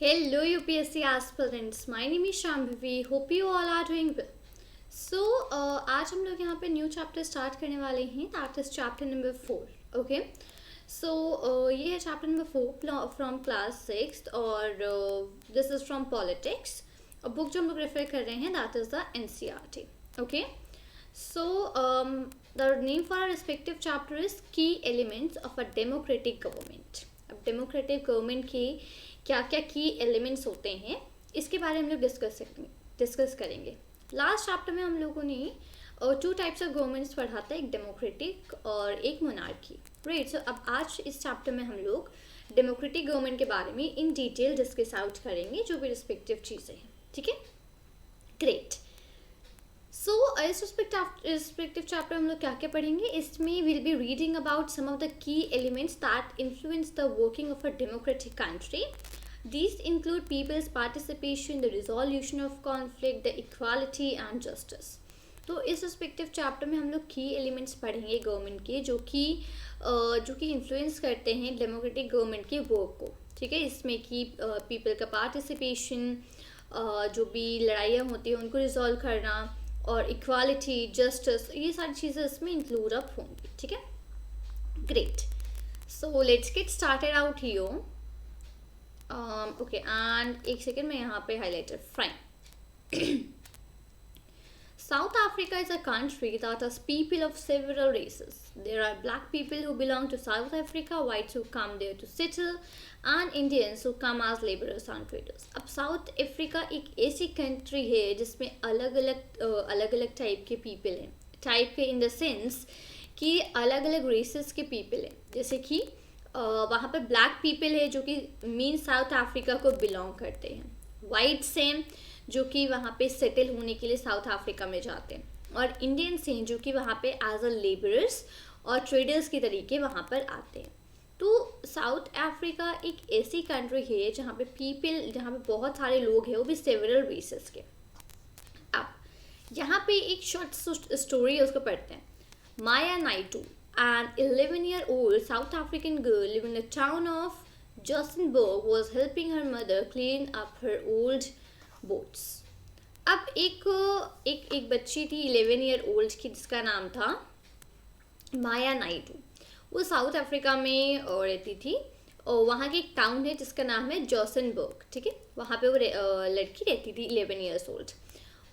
Hello UPSC aspirants, my name is Shambhavi. Hope you all are doing well. So आज हम लोग यहाँ पे न्यू चैप्टर स्टार्ट करने वाले हैं that is chapter number 4. Okay so ये है चैप्टर नंबर 4 फ्रॉम क्लास 6 और this is from politics. Book जो हम लोग रेफर कर रहे हैं that is the NCERT. Okay so the name for our respective chapter is key elements of a democratic government. अब डेमोक्रेटिक गवर्नमेंट के क्या क्या की एलिमेंट्स होते हैं इसके बारे में हम लोग डिस्कस करेंगे. लास्ट चैप्टर में हम लोगों ने 2 टाइप्स ऑफ गवर्नमेंट्स पढ़ा था, एक डेमोक्रेटिक और एक मोनार्की. राइट. सो अब आज इस चैप्टर में हम लोग डेमोक्रेटिक गवर्नमेंट के बारे में इन डिटेल डिस्कस आउट करेंगे जो भी रिस्पेक्टिव चीज़ें हैं. ठीक है, ग्रेट. सो इस रिस्पेक्टिव चैप्टर हम लोग क्या क्या पढ़ेंगे, इसमें will be reading about some of the key elements that influence the working of a democratic country. These include people's participation, the resolution of conflict, the equality and justice. तो इस respective chapter में हम लोग की elements पढ़ेंगे government के जो कि इन्फ्लुएंस करते हैं डेमोक्रेटिक गवर्नमेंट के वर्क को. ठीक है, इसमें कि पीपल का पार्टिसिपेशन, जो भी लड़ाइयाँ होती हैं उनको रिजॉल्व करना, और इक्वालिटी, जस्टिस, ये सारी चीज़ें इसमें इंक्लूड अप होंगी. ठीक है, great. So let's get started out here. Okay and एक सेकेंड मैं यहाँ पे highlighter fine. South Africa is a country that has people of several races. There are black people who belong to South Africa, whites who come there to settle, and Indians who come as laborers and traders. अब south Africa एक ऐसी country है जिसमें अलग अलग type के people हैं. Type के इन द सेंस कि अलग अलग रेसेस के पीपल हैं. जैसे कि वहाँ पर ब्लैक पीपल है जो कि मीन साउथ अफ्रीका को बिलोंग करते हैं. वाइट्स हैं जो कि वहाँ पे सेटल होने के लिए साउथ अफ्रीका में जाते हैं, और इंडियंस हैं जो कि वहाँ पे एज अ लेबरर्स और ट्रेडर्स के तरीके वहाँ पर आते हैं. तो साउथ अफ्रीका एक ऐसी कंट्री है जहाँ पे बहुत सारे लोग हैं, वो भी सेवरल रेसेस के. अब यहाँ पे एक शॉर्ट स्टोरी है, उसको पढ़ते हैं. माया नाइटू, an 11-year-old South African girl living in the town of Johannesburg, was helping her mother clean up her old boats. अब एक बच्ची थी 11 ईयर ओल्ड की जिसका नाम था माया नाइडू. वो साउथ अफ्रीका में रहती थी, और वहाँ की एक टाउन है जिसका नाम है जोसेनबर्ग. ठीक है, वहाँ पे वो लड़की रहती थी 11 ईयर्स ओल्ड.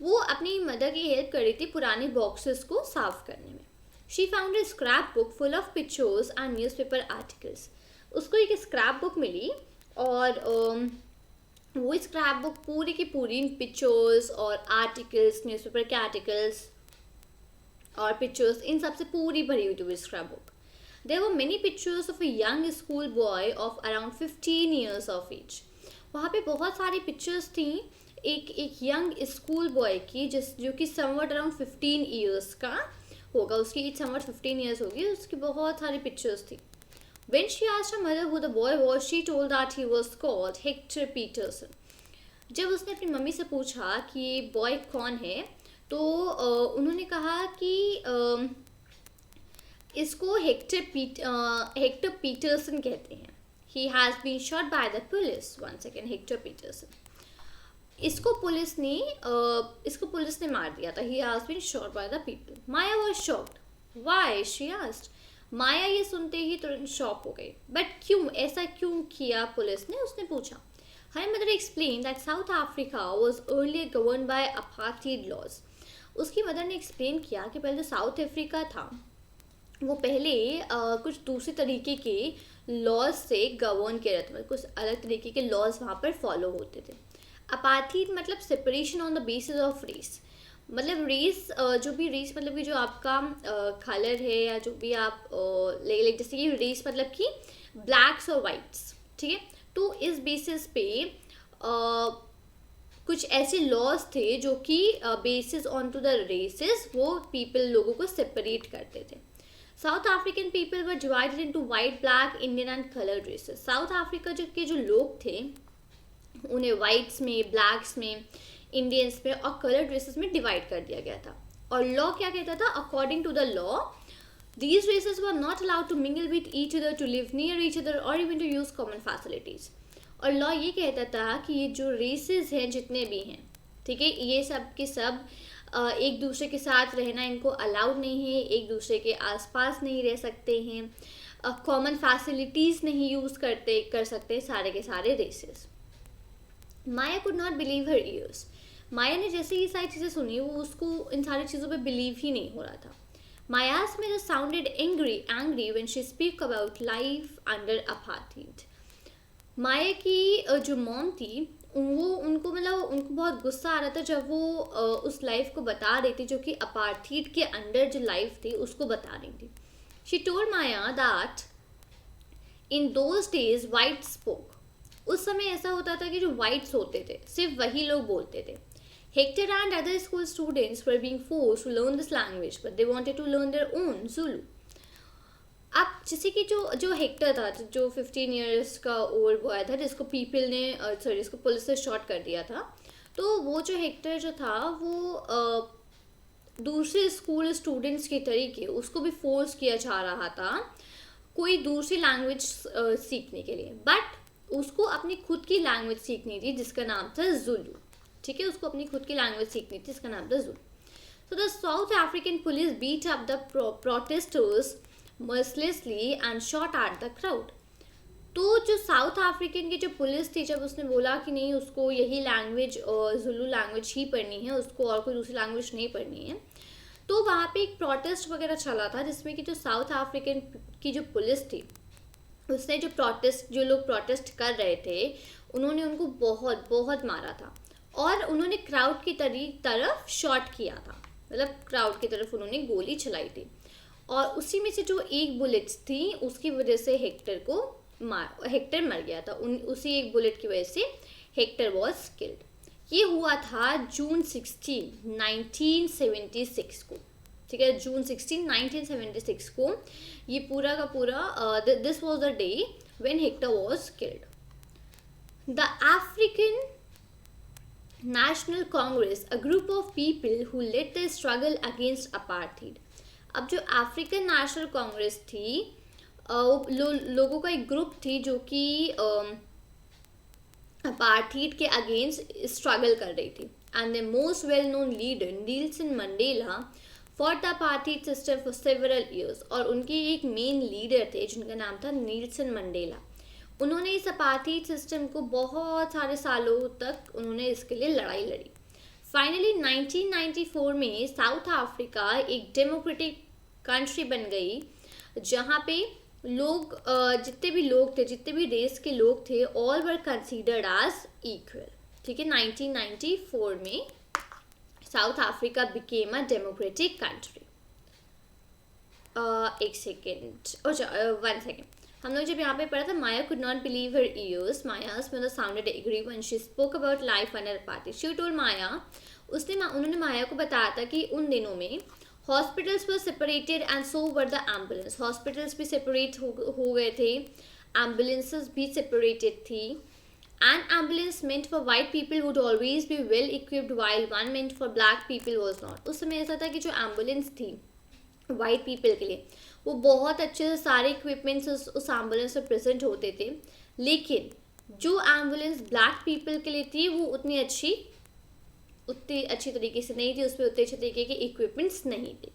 वो अपनी मदर की हेल्प कर रही थी पुराने बॉक्सेस को साफ करने में. She found a scrapbook full of pictures and newspaper articles. उसको एक स्क्रैप बुक मिली, और वो स्क्रैप बुक पूरी की पूरी पिक्चर्स और आर्टिकल्स, न्यूज़पेपर के आर्टिकल्स और पिक्चर्स, इन सब से पूरी भरी हुई थी वो scrap book. There were many pictures of a young school boy of around 15 years of age. वहाँ पे बहुत सारी पिक्चर्स थी एक यंग स्कूल बॉय की जो कि समवट अराउंड 15 ईयर्स का होगा. उसकी एज समवट 15 ईयर्स होगी. उसकी बहुत सारी पिक्चर्स थी. When she asked her mother who the boy was, she told that he was called Hector Peterson. जब उसने अपनी मम्मी से पूछा कि ये बॉय कौन है, तो उन्होंने कहा कि इसको हेक्टर पीटरसन कहते हैं. He has been shot by the police. One second, Hector Peterson. इसको पुलिस ने मार दिया था. He has been shot by the people. Maya was shocked. Why? She asked. माया ये सुनते ही तुरंत शॉक हो गई. बट क्यों, ऐसा क्यों किया पुलिस ने, उसने पूछा. Her mother explained that South Africa was earlier governed by apartheid laws. उसकी मदर ने एक्सप्लेन किया कि पहले जो साउथ अफ्रीका था वो पहले कुछ दूसरे तरीके के लॉज से गवर्न किया जाता था. कुछ अलग तरीके के लॉज वहाँ पर फॉलो होते थे. अपार्थीड मतलब separation on the basis of race. मतलब रेस, जो भी रेस मतलब कि जो आपका कलर है या जो भी आप ले जैसे कि रेस मतलब कि ब्लैक्स और वाइट्स. ठीक है, तो इस बेसिस पे कुछ ऐसे लॉज थे जो कि basis on to the races वो लोगों को सेपरेट करते थे. South African people were divided into white, black, Indian and coloured races. South Africa जो लोग थे उन्हें वाइट्स में, ब्लैक्स में, इंडियंस में और कलर्ड रेसेस में डिवाइड कर दिया गया था. और लॉ क्या कहता था, according to the law these races were not allowed to mingle with each other, to live near each other or even to use common facilities. और लॉ ये कहता था कि ये जो रेसेस हैं जितने भी हैं, ठीक है, ये सब के सब एक दूसरे के साथ रहना इनको अलाउड नहीं है, एक दूसरे के आसपास नहीं रह सकते हैं, कॉमन फैसिलिटीज़ नहीं यूज़ कर सकते सारे के सारे races. Maya could not believe her ears. Maya ने जैसे ये सारी चीज़ें सुनी वो उसको इन सारी चीज़ों पे बिलीव ही नहीं हो रहा था। Maya's mother sounded angry when she spoke about life under apartheid. माया की जो मॉम थी वो उनको उनको बहुत गुस्सा आ रहा था जब वो उस लाइफ को बता रही थी जो कि अपार्थीड के अंडर जो लाइफ थी उसको बता रही थी। She told Maya that in those days whites spoke. उस समय ऐसा होता था कि जो whites होते थे सिर्फ वही लोग बोलते थे। Hector and other school students were being forced to learn this language, but they wanted to learn their own Zulu. अब जैसे कि जो हेक्टर था, जो 15 इयर्स का ओल्ड बॉय था जिसको जिसको पुलिस ने शॉट कर दिया था, तो वो जो हेक्टर जो था वो दूसरे स्कूल स्टूडेंट्स के तरीके उसको भी फोर्स किया जा रहा था कोई दूसरी लैंग्वेज सीखने के लिए, बट उसको अपनी खुद की लैंग्वेज सीखनी थी जिसका नाम था जुलू। ठीक है, उसको अपनी खुद की लैंग्वेज सीखनी थी, इसका नाम था Julu. So the South African police beat up the protesters mercilessly and shot at the crowd. तो जो साउथ अफ्रीकन की जो पुलिस थी जब उसने बोला कि नहीं उसको यही लैंग्वेज जुलू लैंग्वेज ही पढ़नी है, उसको और कोई दूसरी लैंग्वेज नहीं पढ़नी है, तो वहाँ पे एक प्रोटेस्ट वगैरह चला था जिसमें कि जो साउथ अफ्रीकन की जो पुलिस थी उसने जो लोग प्रोटेस्ट कर रहे थे उन्होंने उनको बहुत बहुत मारा था और उन्होंने क्राउड की तरफ शॉट किया था, मतलब क्राउड की तरफ उन्होंने गोली चलाई थी और उसी में से जो एक बुलेट्स थी उसकी वजह से हेक्टर मर गया था। उसी एक बुलेट की वजह से हेक्टर वॉज किल्ड। ये हुआ था जून 16, 1976 को। ठीक है, जून 16, 1976 को ये पूरा का पूरा this was the day when Hector was killed. The African National Congress, a group of people who led the struggle against apartheid. अब जो अफ्रीकन नेशनल कांग्रेस थी लोगों का एक ग्रुप थी जो कि अपार्थीड के अगेंस्ट स्ट्रगल कर रही थी and the most well known leader Nelson Mandela for the apartheid system for several years. और उनके एक मेन लीडर थे जिनका नाम था नील्सन मंडेला। उन्होंने इस अपार्थीड सिस्टम को बहुत सारे सालों तक उन्होंने इसके लिए लड़ाई लड़ी। फाइनली 1994 में साउथ अफ्रीका एक डेमोक्रेटिक कंट्री बन गई जहाँ पे लोग जितने भी लोग थे, जितने भी रेस के लोग थे, all were considered as equal. ठीक है, 1994 में South Africa became a democratic country. एक सेकेंड, वन सेकेंड, हम लोग जब यहाँ पे पढ़ा था Maya could not believe her ears, माया's mother sounded angry when she spoke about life under apartheid. She told माया, उन्होंने माया को बताया था कि उन दिनों में hospitals were separated and so were the ambulance. Hospitals भी सेपरेट हो गए थे, एम्बुलेंसेस भी सेपरेटेड थी। And ambulance meant for white people would always be well equipped while one meant for black people was not. उस समय ऐसा था कि जो एम्बुलेंस थी वाइट पीपल के लिए वो बहुत अच्छे से सारे इक्विपमेंट्स उस एम्बुलेंस में प्रेजेंट होते थे, लेकिन जो एम्बुलेंस ब्लैक पीपल के लिए थी वो उतनी अच्छी तरीके से नहीं थी, उसमें उतने अच्छे तरीके के इक्विपमेंट्स नहीं थे।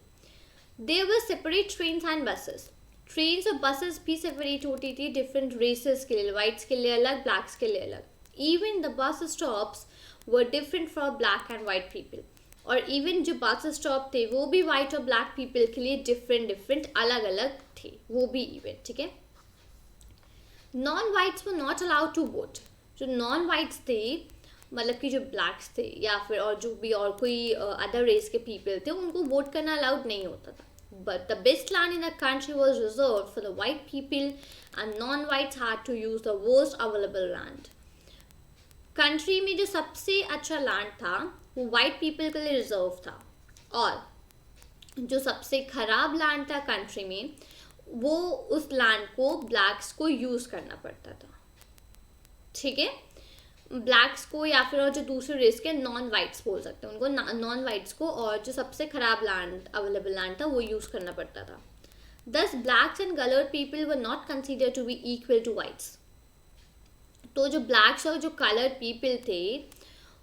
There were separate trains and buses. Trains और बसेस भी सेपरेट होती थी डिफरेंट रेसेस के लिए, वाइट्स के लिए अलग, ब्लैक्स के लिए अलग। Even the bus stops were different for black and white people. और इवन जो बस स्टॉप थे वो भी वाइट और ब्लैक पीपल के लिए डिफरेंट अलग अलग थे, वो भी इवन। ठीक है, non whites were not allowed to vote. जो नॉन वाइट्स थे मतलब कि जो ब्लैक्स थे या फिर और जो भी और कोई अदर रेस के पीपल थे उनको वोट करना अलाउड नहीं होता था। But the best land in the country was reserve for the white people and non whites had to use the worst available land. Country में जो सबसे अच्छा लैंड था वो वाइट पीपल के लिए रिजर्व था और जो सबसे खराब लैंड था कंट्री में वो उस लैंड को ब्लैक्स को यूज़ करना पड़ता था। ठीक है, ब्लैक्स को या फिर और जो दूसरे रेस के नॉन वाइट्स बोल सकते हैं उनको, नॉन वाइट्स को, और जो सबसे खराब लैंड अवेलेबल लैंड था वो यूज़ करना पड़ता था। Thus blacks and coloured people were not considered to be equal to whites. तो जो ब्लैक्स और जो कलर पीपल थे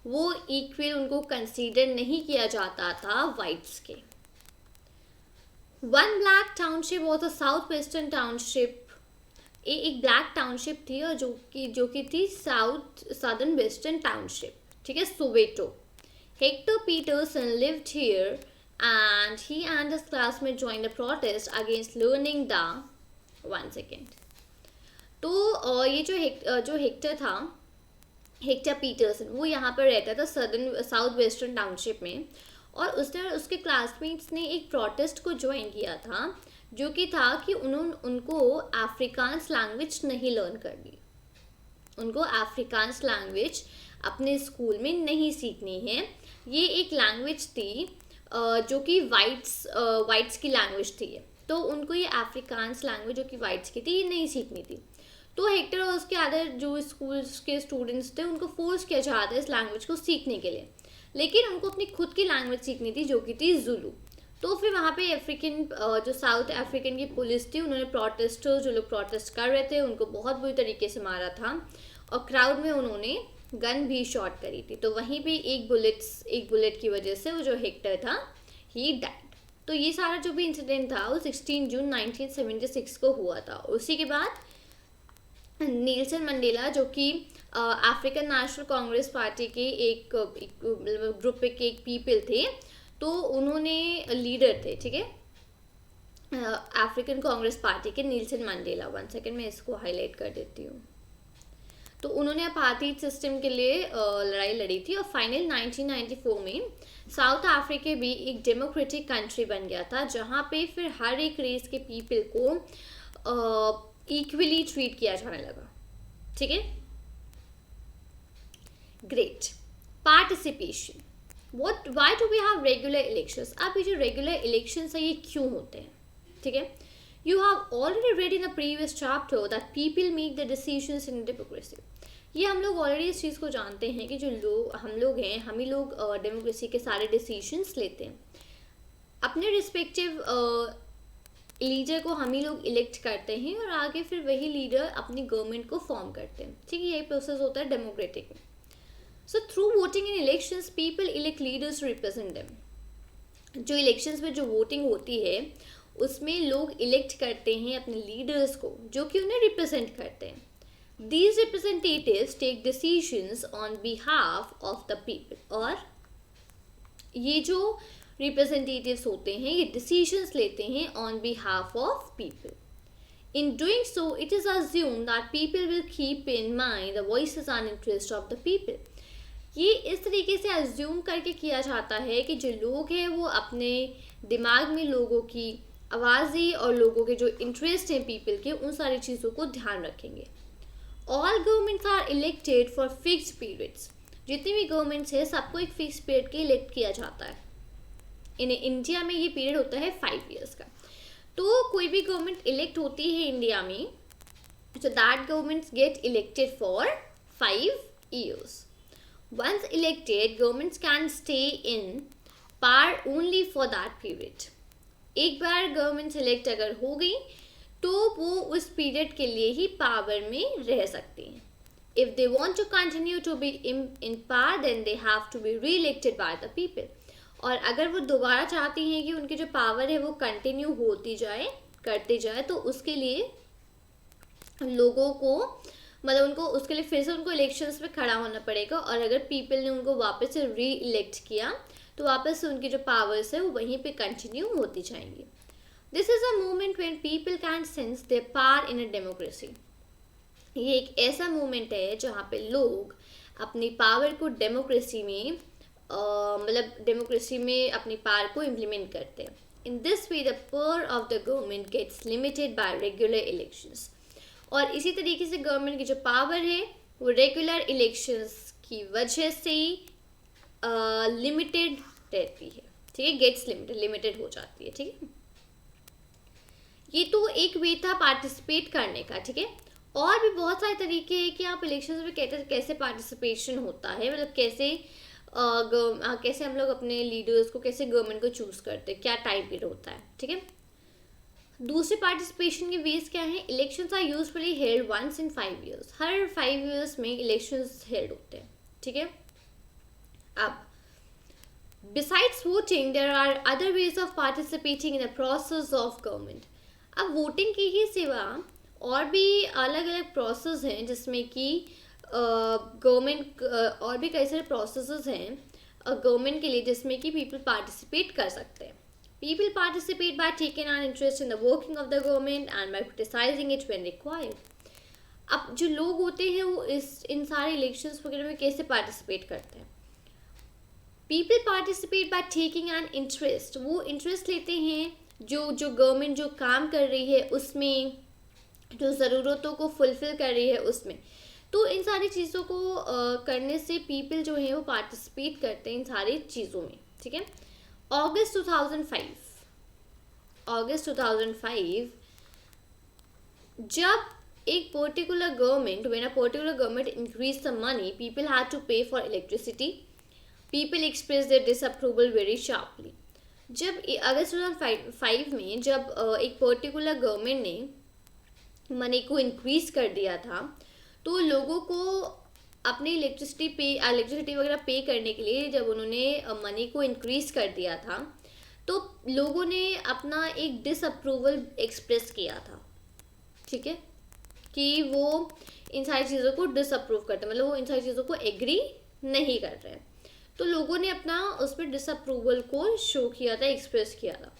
वो इक्वल उनको कंसीडर नहीं किया जाता था वाइट्स के. One black township was a south western township. एक ब्लैक टाउनशिप थी और जो कि थी साउथ सदर्न वेस्टर्न टाउनशिप. ठीक है, Soweto. Hector Peterson lived here and he and his classmate joined a protest against learning the. One second. तो ये जो हेक्टर था, हेक्टर पीटरसन, वो यहाँ पर रहता था सदर्न साउथ वेस्टर्न टाउनशिप में. और उसने और उसके क्लासमेट्स ने एक प्रोटेस्ट को ज्वाइन किया था जो कि था कि उनको अफ्रीकान्स लैंग्वेज नहीं लर्न करनी. उनको अफ्रीकान्स लैंग्वेज अपने स्कूल में नहीं सीखनी है. ये एक लैंग्वेज थी जो कि वाइट्स की लैंग्वेज थी. तो उनको ये अफ्रीकान्स लैंग्वेज जो कि वाइट्स की थी ये नहीं सीखनी थी. तो हेक्टर और उसके अदर जो स्कूल्स के स्टूडेंट्स थे उनको फोर्स किया जा रहा था इस लैंग्वेज को सीखने के लिए, लेकिन उनको अपनी खुद की लैंग्वेज सीखनी थी जो कि थी जुलू. तो फिर वहाँ पे अफ्रीकन जो साउथ अफ्रीकन की पुलिस थी उन्होंने प्रोटेस्टर्स जो लोग प्रोटेस्ट कर रहे थे उनको बहुत बुरी तरीके से मारा था और क्राउड में उन्होंने गन भी शॉट करी थी. तो वहीं पे एक बुलेट की वजह से वो जो हेक्टर था ही डाइड. तो ये सारा जो भी इंसिडेंट था वो 16 जून 1976 को हुआ था. उसी के बाद नेल्सन मंडेला जो कि अफ्रीकन नेशनल कांग्रेस पार्टी के एक ग्रुप के एक पीपल थे, तो उन्होंने लीडर थे. ठीक है, अफ्रीकन कांग्रेस पार्टी के नेल्सन मंडेला. 1 सेकेंड मैं इसको हाईलाइट कर देती हूँ. तो उन्होंने अपार्थाइड सिस्टम के लिए लड़ाई लड़ी थी और फाइनल 1994 में साउथ अफ्रीका भी एक डेमोक्रेटिक कंट्री बन गया था जहाँ पे फिर हर एक रेस के पीपल को इक्वली ट्रीट किया जाने लगा. ठीक है, great. Participation. Why do we have regular elections. अब ये जो रेगुलर इलेक्शंस है ये क्यों होते हैं? ठीक है, you have already read in a previous chapter that people make the decisions in democracy. ये हम लोग ऑलरेडी इस चीज़ को जानते हैं कि जो हम लोग हैं हम ही लोग डेमोक्रेसी के सारे डिसीजंस लेते हैं. अपने रिस्पेक्टिव लीडर को हम ही लोग इलेक्ट करते हैं और आगे फिर वही लीडर अपनी गवर्नमेंट को फॉर्म करते हैं. ठीक है, यही प्रोसेस होता है डेमोक्रेटिक में. So through voting in elections people elect leaders to represent them. जो इलेक्शंस में जो वोटिंग होती है उसमें लोग इलेक्ट करते हैं अपने लीडर्स को जो कि उन्हें रिप्रेजेंट करते हैं. These representatives take decisions on behalf of the people. और ये जो representatives होते हैं ये decisions लेते हैं on behalf of people. In doing so, it is assumed that people will keep in mind the voices and interests of the people. ये इस तरीके से assume करके किया जाता है कि जो लोग हैं वो अपने दिमाग में लोगों की आवाज़ें और लोगों के जो इंटरेस्ट हैं पीपल के उन सारी चीज़ों को ध्यान रखेंगे. All governments are elected for fix periods. जितनी भी गवर्नमेंट्स है सबको एक फिक्स पीरियड के इलेक्ट किया जाता है. इन इंडिया में ये पीरियड होता है 5 years का. तो कोई भी गवर्नमेंट इलेक्ट होती है इंडिया में so that governments get elected for 5 years. Once elected, governments can stay in power only for that period. एक बार गवर्नमेंट सेलेक्ट अगर हो गई तो वो उस पीरियड के लिए ही पावर में रह सकती हैं. If they want to continue to be in power then they have to be re elected by the people. और अगर वो दोबारा चाहती हैं कि उनकी जो पावर है वो कंटिन्यू होती जाए करती जाए तो उसके लिए लोगों को मतलब उनको उसके लिए फिर से उनको इलेक्शंस में खड़ा होना पड़ेगा. और अगर पीपल ने उनको वापस से री इलेक्ट किया तो वापस से उनकी जो पावर्स है वो वहीं पे कंटिन्यू होती जाएंगी. This is a moment when people can sense their power in a democracy. ये एक ऐसा मोमेंट है जहाँ पे लोग अपनी पावर को डेमोक्रेसी में मतलब डेमोक्रेसी में अपनी पावर को इम्प्लीमेंट करते हैं. In this way the power of the government gets limited by regular elections. और इसी तरीके से गवर्नमेंट की जो पावर है वो रेगुलर इलेक्शंस की वजह से लिमिटेड रहती है. ठीक है, गेट्स लिमिटेड हो जाती है. ठीक है, ये तो एक वे था पार्टिसिपेट करने का. ठीक है, और भी बहुत सारे तरीके हैं कि आप इलेक्शंस में कैसे पार्टिसिपेशन होता है, मतलब कैसे हम लोग अपने लीडर्स को कैसे गवर्नमेंट को चूज़ करते हैं, क्या टाइप होता है. ठीक है, दूसरे पार्टिसिपेशन के वेज क्या है, elections are usually held once in 5 years, हर 5 years में इलेक्शंस हेल्ड होते हैं, ठीक है। अब besides voting there are other ways of participating in the process of government। अब वोटिंग की ही सिवा और भी अलग अलग प्रोसेस हैं जिसमें कि गवर्नमेंट और भी कई सारे प्रोसेसेस हैं गवर्नमेंट के लिए जिसमें कि पीपल पार्टिसिपेट कर सकते हैं। People participate by taking an interest in the working of the government and by criticising it when required. अब जो लोग होते हैं वो इन सारे इलेक्शंस वगैरह में कैसे पार्टिसिपेट करते हैं? People participate by taking an interest, वो इंटरेस्ट लेते हैं जो गवर्नमेंट जो काम कर रही है उसमें, जो ज़रूरतों को फुलफ़िल कर रही है उसमें। तो इन सारी चीज़ों को करने से पीपल जो है वो पार्टिसिपेट करते हैं इन सारी चीज़ों में, ठीक है। अगस्त 2005 जब एक particular government, when a particular government increase the money people had to pay for electricity, people express their disapproval very sharply. जब अगस्त 2005 में जब एक पर्टिकुलर गवर्नमेंट ने मनी को इंक्रीज कर दिया था तो लोगों को अपनी इलेक्ट्रिसिटी वगैरह पे करने के लिए जब उन्होंने मनी को इंक्रीज कर दिया था तो लोगों ने अपना एक डिसअप्रूवल एक्सप्रेस किया था, ठीक है, कि वो इन सारी चीज़ों को डिसअप्रूव करते, मतलब वो इन सारी चीज़ों को एग्री नहीं कर रहे हैं। तो लोगों ने अपना उस पर डिसअप्रूवल को शो किया था, एक्सप्रेस किया था।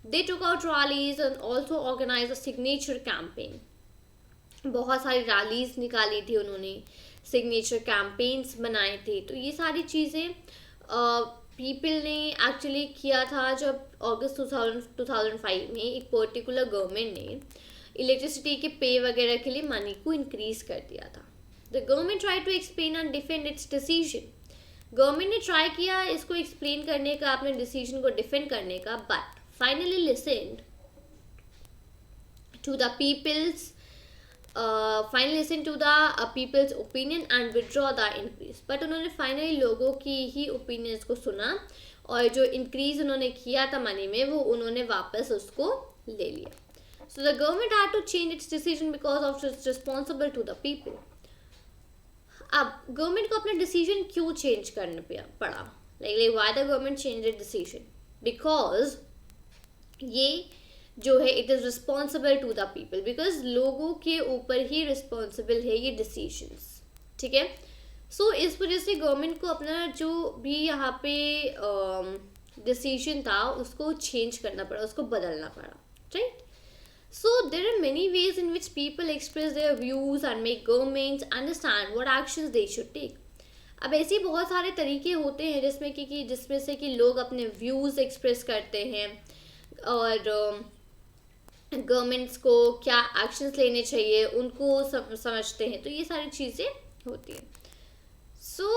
They took out rallies and also organise a signature campaign, बहुत सारी रैलीज निकाली थी उन्होंने, सिग्नेचर कैंपेन्स बनाए थे। तो ये सारी चीज़ें पीपल ने एक्चुअली किया था जब अगस्त 2005 में एक पर्टिकुलर गवर्नमेंट ने इलेक्ट्रिसिटी के पे वगैरह के लिए मनी को इंक्रीज कर दिया था। The government try to explain and defend its decision, government ने ट्राई किया इसको एक्सप्लेन करने का, अपने डिसीजन को डिफेंड करने का, but finally listened to the people's people's opinion and withdraw the increase. But उन्होंने फाइनली लोगों की ही ओपिनियंस को सुना और जो इंक्रीज उन्होंने किया था मनी में वो उन्होंने वापस उसको ले लिया। So the government had to change its decision because of its responsible to the people. अब गवर्नमेंट को अपना डिसीजन क्यों चेंज करना पड़ा, like why the government change it decision, because ये जो है it is responsible to the people, because लोगों के ऊपर ही रिस्पॉन्सिबल है ये डिसीजंस, ठीक है। सो इस वजह से गवर्नमेंट को अपना जो भी यहाँ पे डिसीजन था उसको चेंज करना पड़ा, उसको बदलना पड़ा, right. So there are many ways in which people express their views and make governments understand what actions they should take। अब ऐसे बहुत सारे तरीके होते हैं जिसमें से कि लोग अपने व्यूज़ एक्सप्रेस करते हैं और गवर्नमेंट्स को क्या एक्शंस लेने चाहिए उनको समझते हैं। तो ये सारी चीज़ें होती हैं। सो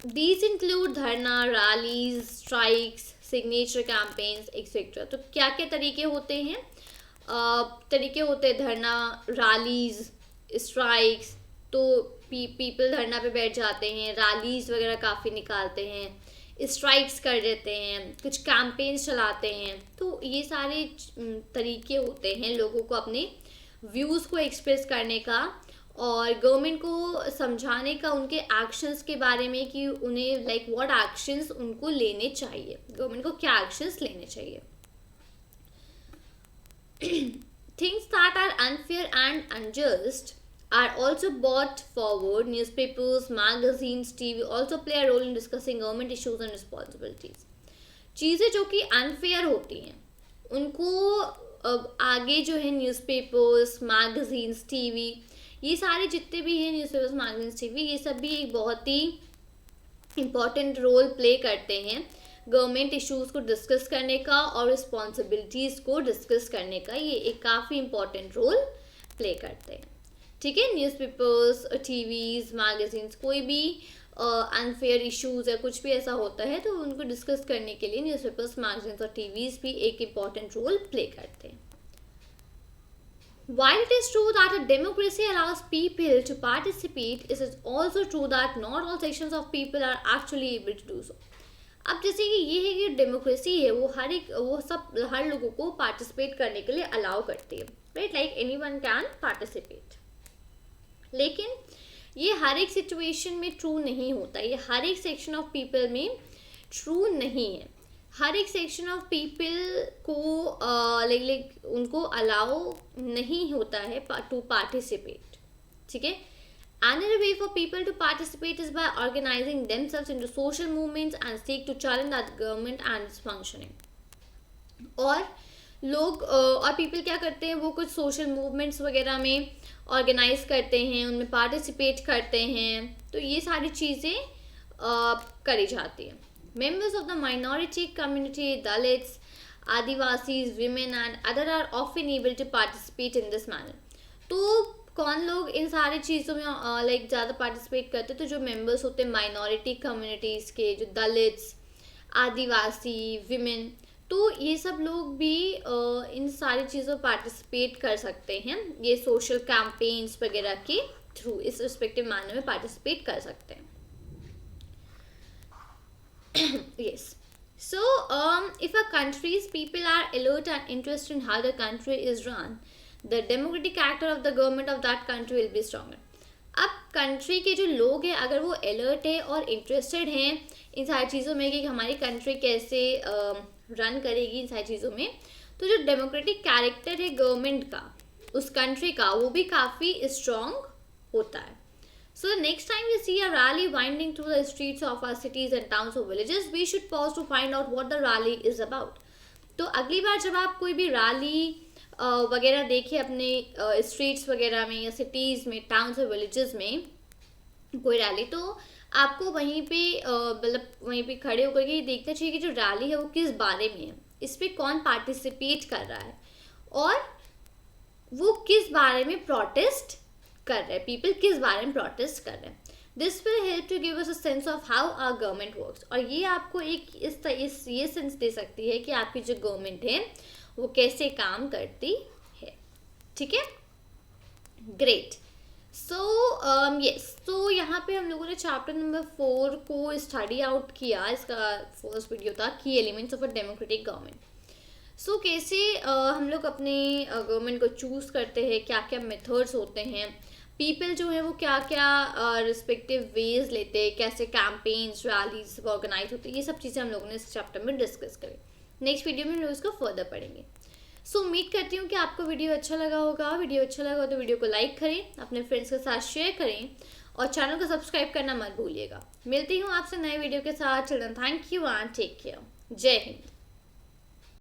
these include धरना, rallies, strikes, signature campaigns etcetera. तो क्या क्या तरीके होते हैं? तरीके होते हैं धरना, रैलीज, स्ट्राइक्स। तो पीपल धरना पे बैठ जाते हैं, रैलीज वगैरह काफ़ी निकालते हैं, स्ट्राइक्स कर देते हैं, कुछ कैंपेन्स चलाते हैं। तो ये सारे तरीके होते हैं लोगों को अपने व्यूज़ को एक्सप्रेस करने का और गवर्नमेंट को समझाने का उनके एक्शंस के बारे में कि उन्हें लाइक व्हाट एक्शंस उनको लेने चाहिए, गवर्नमेंट को क्या एक्शंस लेने चाहिए। Things that are unfair and unjust are also brought forward. Newspapers, magazines, TV also play a role in discussing government issues and responsibilities. चीज़ें जो कि अनफेयर होती हैं उनको आगे जो है न्यूज़पेपर्स, मैगजीन्स, टीवी, ये सारे जितने भी हैं न्यूज़पेपर्स, मैगजीन्स, टीवी, ये सब भी एक बहुत ही इम्पॉर्टेंट रोल प्ले करते हैं गवर्नमेंट इश्यूज़ को डिस्कस करने का और रिस्पॉन्सिबिलिटीज़ को डिस्कस करने का। ये एक काफ़ी इम्पॉर्टेंट रोल प्ले करते हैं, ठीक है। न्यूज़पेपर्स, टीवीज़, मैगजीन्स, कोई भी अनफेयर इश्यूज़ या कुछ भी ऐसा होता है तो उनको डिस्कस करने के लिए न्यूज़पेपर्स, मैगजीन्स और टीवीज़ भी एक इम्पॉर्टेंट रोल प्ले करते हैं। While it is true that a democracy allows people to participate, it is also true that not all sections of people are actually able to do so. अब जैसे कि ये है कि डेमोक्रेसी है वो हर लोगों को पार्टिसिपेट करने के लिए अलाउ करती है, right, like anyone can participate. लेकिन ये हर एक सिचुएशन में ट्रू नहीं होता, ये हर एक सेक्शन ऑफ पीपल में ट्रू नहीं है। हर एक सेक्शन ऑफ पीपल को लाइक उनको अलाउ नहीं होता है टू पार्टिसिपेट, ठीक है। Another way for people to participate is by organizing themselves into social movements and seek to challenge the government and its functioning. और लोग और पीपल क्या करते हैं, वो कुछ सोशल मूवमेंट्स वगैरह में ऑर्गेनाइज करते हैं, उनमें पार्टिसिपेट करते हैं, तो ये सारी चीज़ें करी जाती हैं। Members of the minority community, Dalits, Adivasis, women and other are often able to participate in this manner. तो कौन लोग इन सारी चीज़ों में लाइक ज़्यादा पार्टिसिपेट करते हैं, तो जो मेंबर्स होते हैं माइनॉरिटी कम्युनिटीज़ के, जो दलित्स, आदिवासी, विमेन, तो ये सब लोग भी इन सारी चीज़ों में पार्टिसिपेट कर सकते हैं, ये सोशल कैंपेन्स वगैरह के थ्रू इस रिस्पेक्टिव मैनर में पार्टिसिपेट कर सकते हैं। Yes. So, if a country's people are alert and interested in how the country is run, the democratic character of the government of that country will be stronger. अब country के जो लोग हैं अगर वो अलर्ट है और इंटरेस्टेड हैं इन सारी चीज़ों में कि हमारी कंट्री कैसे रन करेगी इन सारी चीज़ों में, तो जो डेमोक्रेटिक कैरेक्टर है गवर्नमेंट का, उस कंट्री का, वो भी काफ़ी स्ट्रॉन्ग होता है। So the next time we see a rally winding through the streets of our cities and towns or villages, we should pause to find out what the rally is about. तो अगली बार जब आप कोई भी rally वगैरह देखें अपने streets वगैरह में या सिटीज़ में, टाउन्स और विलेजेस में कोई रैली, तो आपको वहीं पे मतलब वहीं पे खड़े होकर के देखना चाहिए कि जो रैली है वो किस बारे में है, इस पर कौन पार्टिसिपेट कर रहा है और वो किस बारे में प्रोटेस्ट कर रहे हैं, पीपल किस बारे में प्रोटेस्ट कर रहे हैं। This will help to give us a sense of how our government works, और ये आपको एक ये सेंस दे सकती है कि आपकी जो गवर्नमेंट है वो कैसे काम करती है, ठीक है। ग्रेट। सो यस, तो यहाँ पे हम लोगों ने चैप्टर नंबर 4 को स्टडी आउट किया, इसका फर्स्ट वीडियो था key elements of a democratic government. So कैसे हम लोग अपने गवर्नमेंट को चूज़ करते हैं, क्या क्या मेथड्स होते हैं, पीपल जो है वो क्या क्या रिस्पेक्टिव वेज लेते हैं, कैसे कैंपेन्स रैलीज ऑर्गेनाइज होते हैं, ये सब चीज़ें हम लोगों ने इस चैप्टर में डिस्कस करी। नेक्स्ट वीडियो में हम लोग इसको फर्दर पढ़ेंगे। सो उम्मीद करती हूँ कि आपको वीडियो अच्छा लगा होगा। वीडियो अच्छा लगा तो वीडियो को लाइक करें, अपने फ्रेंड्स के साथ शेयर करें और चैनल को सब्सक्राइब करना मत भूलिएगा। मिलती हूँ आपसे नए वीडियो के साथ। Children, thank you and take care. जय हिंद।